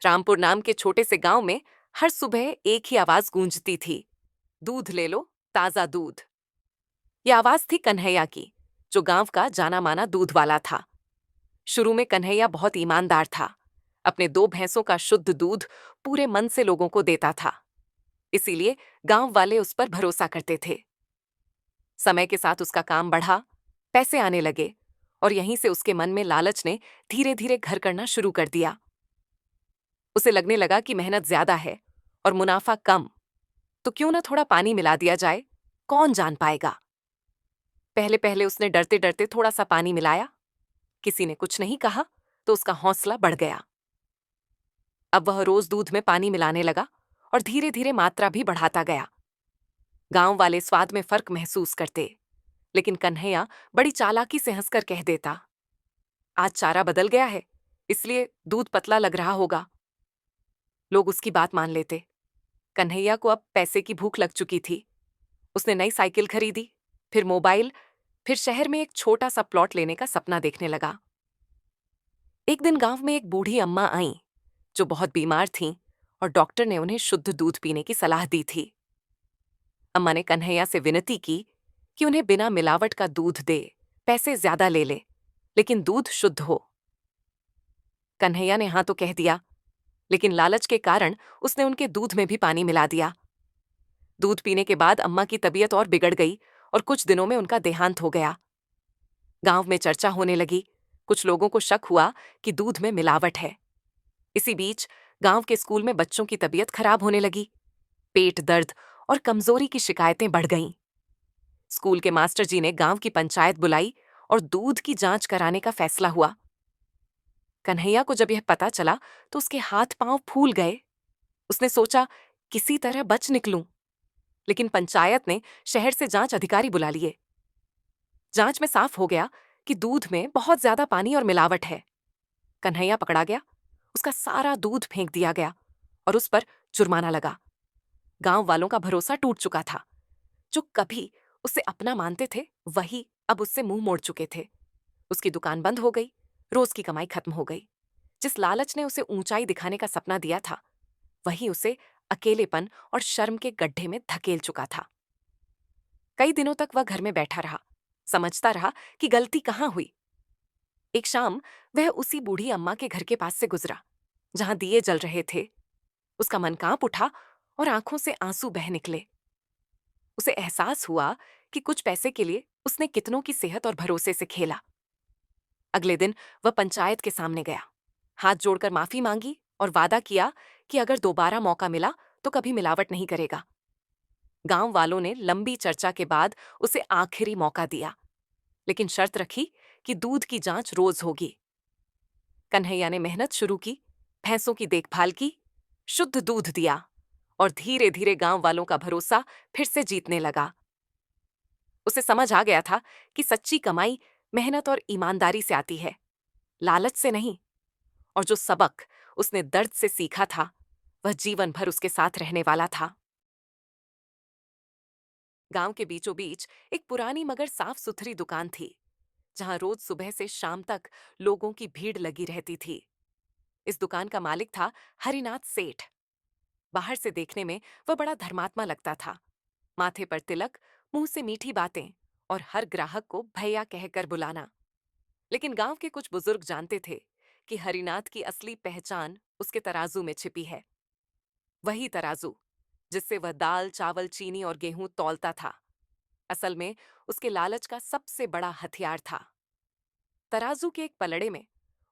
रामपुर नाम के छोटे से गांव में हर सुबह एक ही आवाज गूंजती थी। दूध ले लो, ताजा दूध। ये आवाज थी कन्हैया की, जो गांव का जाना माना दूध वाला था। शुरू में कन्हैया बहुत ईमानदार था। अपने दो भैंसों का शुद्ध दूध पूरे मन से लोगों को देता था। इसीलिए गांव वाले उस पर भरोसा करते थे। समय के साथ उसका काम बढ़ा, पैसे आने लगे, और यहीं से उसके मन में लालच ने धीरे धीरे घर करना शुरू कर दिया। उसे लगने लगा कि मेहनत ज्यादा है और मुनाफा कम, तो क्यों ना थोड़ा पानी मिला दिया जाए, कौन जान पाएगा। पहले पहले उसने डरते डरते थोड़ा सा पानी मिलाया। किसी ने कुछ नहीं कहा तो उसका हौसला बढ़ गया। अब वह रोज दूध में पानी मिलाने लगा और धीरे धीरे मात्रा भी बढ़ाता गया। गांव वाले स्वाद में फर्क महसूस करते, लेकिन कन्हैया बड़ी चालाकी से हंसकर कह देता, आज चारा बदल गया है, इसलिए दूध पतला लग रहा होगा। लोग उसकी बात मान लेते। कन्हैया को अब पैसे की भूख लग चुकी थी। उसने नई साइकिल खरीदी, फिर मोबाइल, फिर शहर में एक छोटा सा प्लॉट लेने का सपना देखने लगा। एक दिन गांव में एक बूढ़ी अम्मा आईं, जो बहुत बीमार थीं, और डॉक्टर ने उन्हें शुद्ध दूध पीने की सलाह दी थी। अम्मा ने कन्हैया से विनती की कि उन्हें बिना मिलावट का दूध दे, पैसे ज्यादा ले ले, लेकिन दूध शुद्ध हो। कन्हैया ने हाँ तो कह दिया, लेकिन लालच के कारण उसने उनके दूध में भी पानी मिला दिया। दूध पीने के बाद अम्मा की तबीयत और बिगड़ गई और कुछ दिनों में उनका देहांत हो गया। गांव में चर्चा होने लगी। कुछ लोगों को शक हुआ कि दूध में मिलावट है। इसी बीच गांव के स्कूल में बच्चों की तबीयत खराब होने लगी। पेट दर्द और कमजोरी की शिकायतें बढ़ गईं। स्कूल के मास्टर जी ने गांव की पंचायत बुलाई और दूध की जांच कराने का फैसला हुआ। कन्हैया को जब यह पता चला तो उसके हाथ पांव फूल गए। उसने सोचा, किसी तरह बच निकलूं, लेकिन पंचायत ने शहर से जांच अधिकारी बुला लिए। जांच में साफ हो गया कि दूध में बहुत ज्यादा पानी और मिलावट है। कन्हैया पकड़ा गया, उसका सारा दूध फेंक दिया गया और उस पर जुर्माना लगा। गांव वालों का भरोसा टूट चुका था। जो कभी उसे अपना मानते थे, वही अब उससे मुंह मोड़ चुके थे। उसकी दुकान बंद हो गई, रोज की कमाई खत्म हो गई। जिस लालच ने उसे ऊंचाई दिखाने का सपना दिया था, वही उसे अकेलेपन और शर्म के गड्ढे में धकेल चुका था। कई दिनों तक वह घर में बैठा रहा, समझता रहा कि गलती कहाँ हुई। एक शाम वह उसी बूढ़ी अम्मा के घर के पास से गुजरा, जहां दिए जल रहे थे। उसका मन कांप उठा और आंखों से आंसू बह निकले। उसे एहसास हुआ कि कुछ पैसे के लिए उसने कितनों की सेहत और भरोसे से खेला। अगले दिन वह पंचायत के सामने गया, हाथ जोड़कर माफी मांगी और वादा किया कि अगर दोबारा मौका मिला तो कभी मिलावट नहीं करेगा। गांव वालों ने लंबी चर्चा के बाद उसे आखिरी मौका दिया, लेकिन शर्त रखी कि दूध की जांच रोज होगी। कन्हैया ने मेहनत शुरू की, भैंसों की देखभाल की, शुद्ध दूध दिया और धीरे धीरे गांव वालों का भरोसा फिर से जीतने लगा। उसे समझ आ गया था कि सच्ची कमाई मेहनत और ईमानदारी से आती है, लालच से नहीं। और जो सबक उसने दर्द से सीखा था, वह जीवन भर उसके साथ रहने वाला था। गांव के बीचों बीच एक पुरानी मगर साफ सुथरी दुकान थी, जहां रोज सुबह से शाम तक लोगों की भीड़ लगी रहती थी। इस दुकान का मालिक था हरिनाथ सेठ। बाहर से देखने में वह बड़ा धर्मात्मा लगता था। माथे पर तिलक, मुंह से मीठी बातें और हर ग्राहक को भैया कहकर बुलाना। लेकिन गांव के कुछ बुजुर्ग जानते थे कि हरिनाथ की असली पहचान उसके तराजू में छिपी है। वही तराजू जिससे वह दाल, चावल, चीनी और गेहूं तौलता था, असल में उसके लालच का सबसे बड़ा हथियार था। तराजू के एक पलड़े में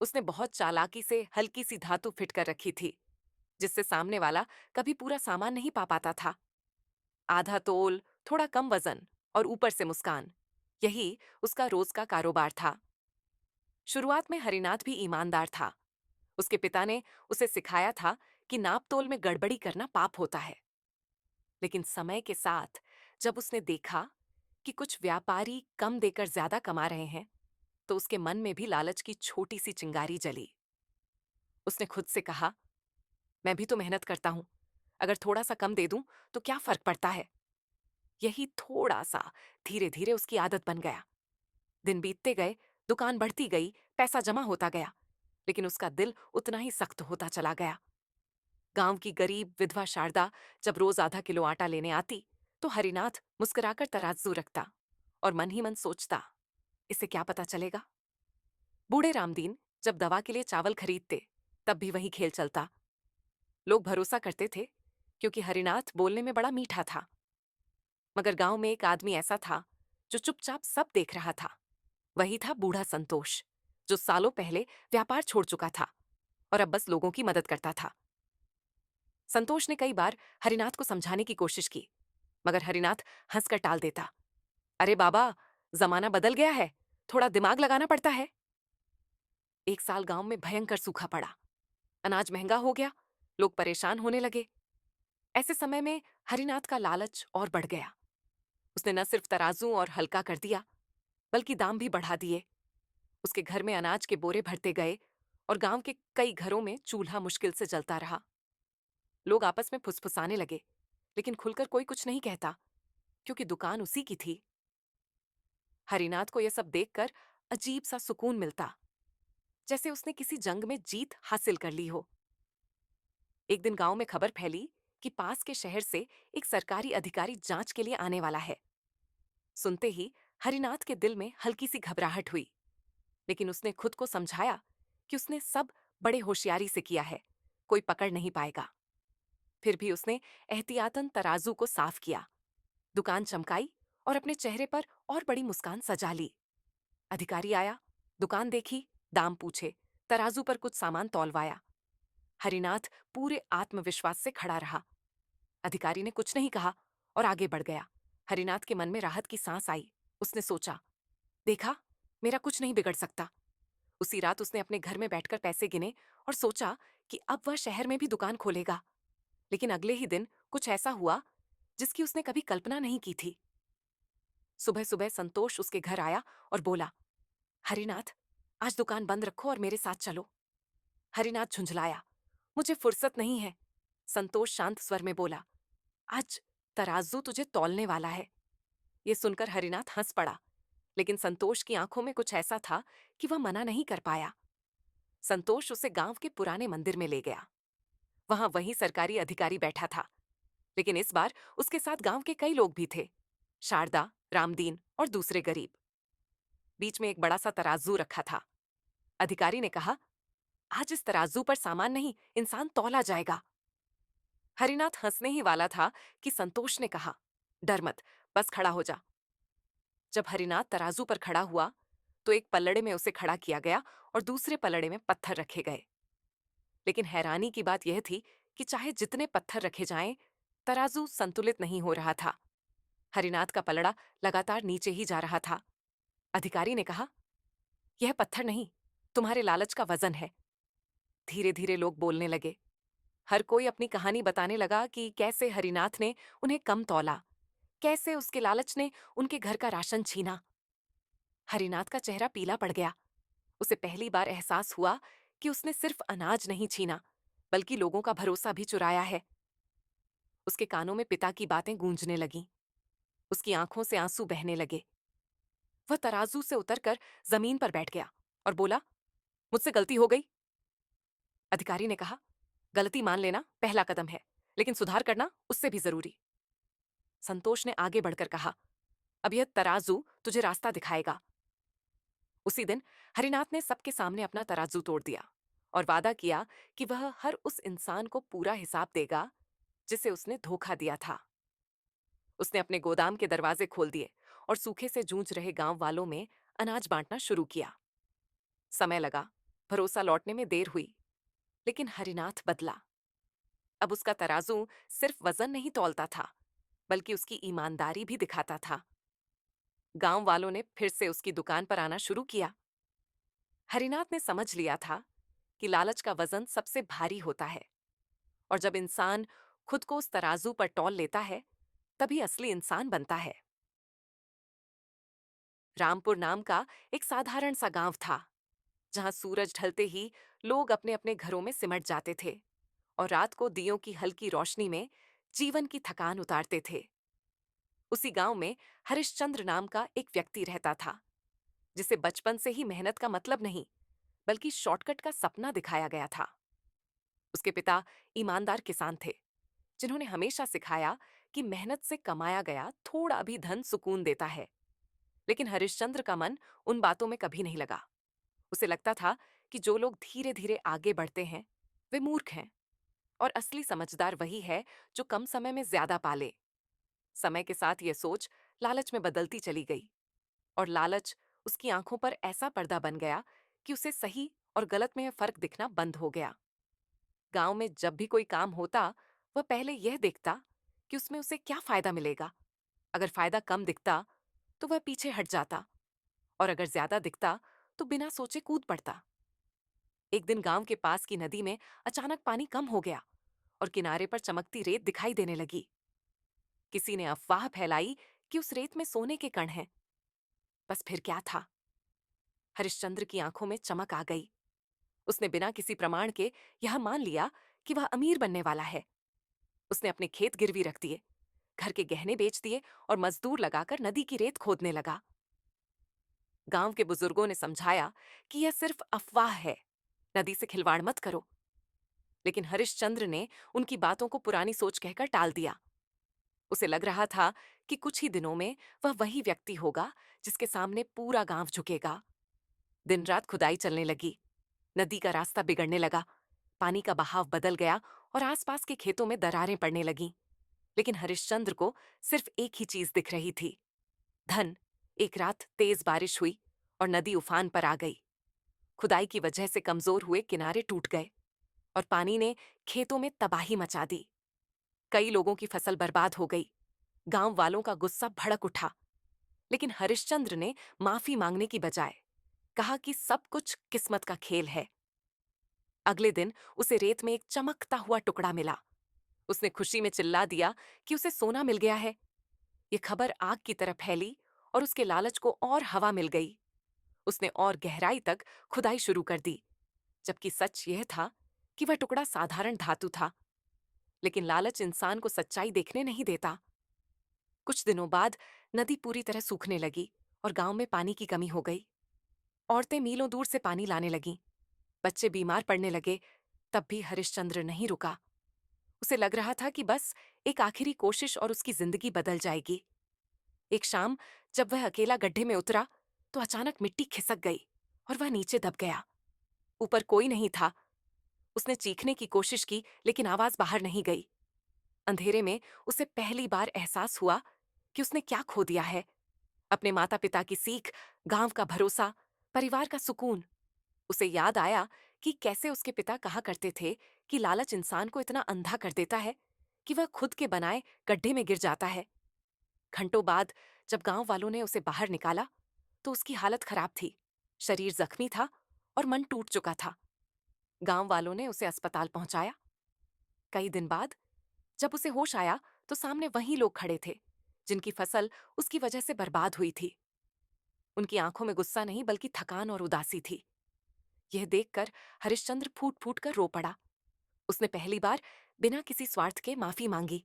उसने बहुत चालाकी से हल्की सी धातु फिट कर रखी थी, जिससे सामने वाला कभी पूरा सामान नहीं पा पाता था। आधा तोल, थोड़ा कम वजन और ऊपर से मुस्कान, यही उसका रोज का कारोबार था। शुरुआत में हरिनाथ भी ईमानदार था। उसके पिता ने उसे सिखाया था कि नाप तोल में गड़बड़ी करना पाप होता है। लेकिन समय के साथ जब उसने देखा कि कुछ व्यापारी कम देकर ज्यादा कमा रहे हैं, तो उसके मन में भी लालच की छोटी सी चिंगारी जली। उसने खुद से कहा, मैं भी तो मेहनत करता हूं, अगर थोड़ा सा कम दे दूं तो क्या फर्क पड़ता है। यही थोड़ा सा धीरे धीरे उसकी आदत बन गया। दिन बीतते गए, दुकान बढ़ती गई, पैसा जमा होता गया, लेकिन उसका दिल उतना ही सख्त होता चला गया। गांव की गरीब विधवा शारदा जब रोज आधा किलो आटा लेने आती तो हरिनाथ मुस्कुराकर तराजू रखता और मन ही मन सोचता, इसे क्या पता चलेगा। बूढ़े रामदीन जब दवा के लिए चावल खरीदते तब भी वही खेल चलता। लोग भरोसा करते थे क्योंकि हरिनाथ बोलने में बड़ा मीठा था। मगर गांव में एक आदमी ऐसा था जो चुपचाप सब देख रहा था। वही था बूढ़ा संतोष, जो सालों पहले व्यापार छोड़ चुका था और अब बस लोगों की मदद करता था। संतोष ने कई बार हरिनाथ को समझाने की कोशिश की, मगर हरिनाथ हंसकर टाल देता। अरे बाबा, जमाना बदल गया है, थोड़ा दिमाग लगाना पड़ता है। एक साल गांव में भयंकर सूखा पड़ा। अनाज महंगा हो गया, लोग परेशान होने लगे। ऐसे समय में हरिनाथ का लालच और बढ़ गया। उसने न सिर्फ तराजू और हल्का कर दिया, बल्कि दाम भी बढ़ा दिए। उसके घर में अनाज के बोरे भरते गए और गांव के कई घरों में चूल्हा मुश्किल से जलता रहा। लोग आपस में फुसफुसाने लगे, लेकिन खुलकर कोई कुछ नहीं कहता, क्योंकि दुकान उसी की थी। हरिनाथ को यह सब देखकर अजीब सा सुकून मिलता, जैसे उसने किसी जंग में जीत हासिल कर ली हो। एक दिन गांव में खबर फैली कि पास के शहर से एक सरकारी अधिकारी जांच के लिए आने वाला है। सुनते ही हरिनाथ के दिल में हल्की सी घबराहट हुई, लेकिन उसने खुद को समझाया कि उसने सब बड़े होशियारी से किया है, कोई पकड़ नहीं पाएगा। फिर भी उसने एहतियातन तराजू को साफ किया, दुकान चमकाई और अपने चेहरे पर और बड़ी मुस्कान सजा ली। अधिकारी आया, दुकान देखी, दाम पूछे, तराजू पर कुछ सामान तौलवाया। हरिनाथ पूरे आत्मविश्वास से खड़ा रहा। अधिकारी ने कुछ नहीं कहा और आगे बढ़ गया। हरिनाथ के मन में राहत की सांस आई। उसने सोचा, देखा, मेरा कुछ नहीं बिगड़ सकता। उसी रात उसने अपने घर में बैठकर पैसे गिने और सोचा कि अब वह शहर में भी दुकान खोलेगा। लेकिन अगले ही दिन कुछ ऐसा हुआ जिसकी उसने कभी कल्पना नहीं की थी। सुबह सुबह संतोष उसके घर आया और बोला, हरिनाथ, आज दुकान बंद रखो और मेरे साथ चलो। हरिनाथ झुंझलाया, मुझे फुर्सत नहीं है। संतोष शांत स्वर में बोला, आज तराजू तुझे तौलने वाला है। ये सुनकर हरिनाथ हंस पड़ा, लेकिन संतोष की आंखों में कुछ ऐसा था कि वह मना नहीं कर पाया। संतोष उसे गांव के पुराने मंदिर में ले गया। वहां वही सरकारी अधिकारी बैठा था, लेकिन इस बार उसके साथ गांव के कई लोग भी थे, शारदा, रामदीन और दूसरे गरीब। बीच में एक बड़ा सा तराजू रखा था। अधिकारी ने कहा, आज इस तराजू पर सामान नहीं, इंसान तौला जाएगा। हरिनाथ हंसने ही वाला था कि संतोष ने कहा, डर मत, बस खड़ा हो जा। जब हरिनाथ तराजू पर खड़ा हुआ तो एक पल्लड़े में उसे खड़ा किया गया और दूसरे पल्लड़े में पत्थर रखे गए। लेकिन हैरानी की बात यह थी कि चाहे जितने पत्थर रखे जाएं, तराजू संतुलित नहीं हो रहा था। हरिनाथ का पलड़ा लगातार नीचे ही जा रहा था। अधिकारी ने कहा, यह पत्थर नहीं, तुम्हारे लालच का वजन है। धीरे धीरे लोग बोलने लगे। हर कोई अपनी कहानी बताने लगा कि कैसे हरिनाथ ने उन्हें कम तौला, कैसे उसके लालच ने उनके घर का राशन छीना। हरिनाथ का चेहरा पीला पड़ गया। उसे पहली बार एहसास हुआ कि उसने सिर्फ अनाज नहीं छीना, बल्कि लोगों का भरोसा भी चुराया है। उसके कानों में पिता की बातें गूंजने लगीं। उसकी आंखों से आंसू बहने लगे। वह तराजू से उतरकर जमीन पर बैठ गया और बोला, मुझसे गलती हो गई। अधिकारी ने कहा, गलती मान लेना पहला कदम है, लेकिन सुधार करना उससे भी जरूरी। संतोष ने आगे बढ़कर कहा, अब यह तराजू तुझे रास्ता दिखाएगा। उसी दिन हरिनाथ ने सबके सामने अपना तराजू तोड़ दिया और वादा किया कि वह हर उस इंसान को पूरा हिसाब देगा जिसे उसने धोखा दिया था। उसने अपने गोदाम के दरवाजे खोल दिए और सूखे से जूझ रहे गांव वालों में अनाज बांटना शुरू किया। समय लगा, भरोसा लौटने में देर हुई, लेकिन हरिनाथ बदला। अब उसका तराजू सिर्फ वजन नहीं तौलता था, बल्कि उसकी ईमानदारी भी दिखाता था। गांव वालों ने फिर से उसकी दुकान पर आना शुरू किया। हरिनाथ ने समझ लिया था कि लालच का वजन सबसे भारी होता है, और जब इंसान खुद को उस तराजू पर तौल लेता है, तभी असली इंसान बनता है। रामपुर नाम का एक साधारण सा गांव था, जहां सूरज ढलते ही लोग अपने अपने घरों में सिमट जाते थे और रात को दियों की हल्की रोशनी में जीवन की थकान उतारते थे। उसी गांव में हरिश्चंद्र नाम का एक व्यक्ति रहता था, जिसे बचपन से ही मेहनत का मतलब नहीं, बल्कि शॉर्टकट का सपना दिखाया गया था। उसके पिता ईमानदार किसान थे, जिन्होंने हमेशा सिखाया कि मेहनत से कमाया गया थोड़ा भी धन सुकून देता है। लेकिन हरिश्चंद्र का मन उन बातों में कभी नहीं लगा। उसे लगता था कि जो लोग धीरे धीरे आगे बढ़ते हैं वे मूर्ख हैं, और असली समझदार वही है जो कम समय में ज्यादा पाले। समय के साथ यह सोच लालच में बदलती चली गई, और लालच उसकी आंखों पर ऐसा पर्दा बन गया कि उसे सही और गलत में फर्क दिखना बंद हो गया। गांव में जब भी कोई काम होता, वह पहले यह देखता कि उसमें उसे क्या फायदा मिलेगा। अगर फायदा कम दिखता तो वह पीछे हट जाता, और अगर ज्यादा दिखता तो बिना सोचे कूद पड़ता। एक दिन गांव के पास की नदी में अचानक पानी कम हो गया और किनारे पर चमकती रेत दिखाई देने लगी। किसी ने अफवाह फैलाई कि उस रेत में सोने के कण हैं। बस फिर क्या था? हरिश्चंद्र की आंखों में चमक आ गई। उसने बिना किसी प्रमाण के यह मान लिया कि वह अमीर बनने वाला है। उसने अपने खेत गिरवी रख दिए, घर के गहने बेच दिए और मजदूर लगाकर नदी की रेत खोदने लगा। गांव के बुजुर्गों ने समझाया कि यह सिर्फ अफवाह है, नदी से खिलवाड़ मत करो। लेकिन हरिश्चंद्र ने उनकी बातों को पुरानी सोच कहकर टाल दिया। उसे लग रहा था कि कुछ ही दिनों में वह वही व्यक्ति होगा जिसके सामने पूरा गांव झुकेगा। दिन रात खुदाई चलने लगी, नदी का रास्ता बिगड़ने लगा, पानी का बहाव बदल गया और आसपास के खेतों में दरारें पड़ने लगीं। लेकिन हरिश्चंद्र को सिर्फ एक ही चीज दिख रही थी, धन। एक रात तेज बारिश हुई और नदी उफान पर आ गई। खुदाई की वजह से कमजोर हुए किनारे टूट गए और पानी ने खेतों में तबाही मचा दी। कई लोगों की फसल बर्बाद हो गई। गांव वालों का गुस्सा भड़क उठा, लेकिन हरिश्चंद्र ने माफी मांगने की बजाय कहा कि सब कुछ किस्मत का खेल है। अगले दिन उसे रेत में एक चमकता हुआ टुकड़ा मिला। उसने खुशी में चिल्ला दिया कि उसे सोना मिल गया है। यह खबर आग की तरह फैली और उसके लालच को और हवा मिल गई। उसने और गहराई तक खुदाई शुरू कर दी, जबकि सच यह था कि वह टुकड़ा साधारण धातु था। लेकिन लालच इंसान को सच्चाई देखने नहीं देता। कुछ दिनों बाद नदी पूरी तरह सूखने लगी और गांव में पानी की कमी हो गई। औरतें मीलों दूर से पानी लाने लगीं। बच्चे बीमार पड़ने लगे। तब भी हरिश्चंद्र नहीं रुका। उसे लग रहा था कि बस एक आखिरी कोशिश और उसकी जिंदगी बदल जाएगी। एक शाम जब वह अकेला गड्ढे में उतरा तो अचानक मिट्टी खिसक गई और वह नीचे दब गया। ऊपर कोई नहीं था। उसने चीखने की कोशिश की, लेकिन आवाज बाहर नहीं गई। अंधेरे में उसे पहली बार एहसास हुआ कि उसने क्या खो दिया है। अपने माता पिता की सीख, गांव का भरोसा, परिवार का सुकून। उसे याद आया कि कैसे उसके पिता कहा करते थे कि लालच इंसान को इतना अंधा कर देता है कि वह खुद के बनाए गड्ढे में गिर जाता है। घंटों बाद जब गांव वालों ने उसे बाहर निकाला तो उसकी हालत खराब थी। शरीर जख्मी था और मन टूट चुका था। गांव वालों ने उसे अस्पताल पहुंचाया। कई दिन बाद जब उसे होश आया तो सामने वही लोग खड़े थे जिनकी फसल उसकी वजह से बर्बाद हुई थी। उनकी आंखों में गुस्सा नहीं बल्कि थकान और उदासी थी। यह देखकर हरिश्चंद्र फूट फूट कर रो पड़ा। उसने पहली बार बिना किसी स्वार्थ के माफी मांगी।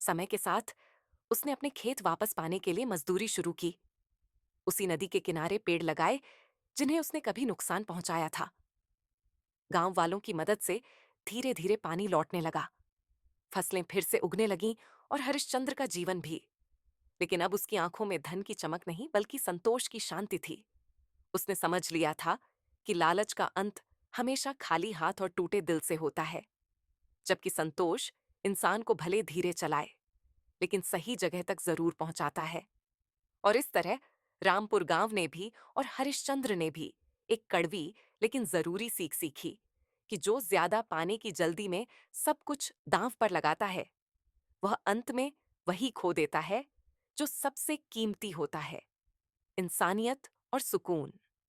समय के साथ उसने अपने खेत वापस पाने के लिए मजदूरी शुरू की। उसी नदी के किनारे पेड़ लगाए जिन्हें उसने कभी नुकसान पहुंचाया था। गांव वालों की मदद से धीरे धीरे पानी लौटने लगा। फसलें फिर से उगने लगीं और हरिश्चंद्र का जीवन भी। लेकिन अब उसकी आंखों में धन की चमक नहीं बल्कि संतोष की शांति थी। उसने समझ लिया था कि लालच का अंत हमेशा खाली हाथ और टूटे दिल से होता है, जबकि संतोष इंसान को भले धीरे चलाए लेकिन सही जगह तक जरूर पहुंचाता है। और इस तरह रामपुर गांव ने भी और हरिश्चंद्र ने भी एक कड़वी लेकिन जरूरी सीख सीखी कि जो ज्यादा पाने की जल्दी में सब कुछ दांव पर लगाता है, वह अंत में वही खो देता है जो सबसे कीमती होता है, इंसानियत और सुकून।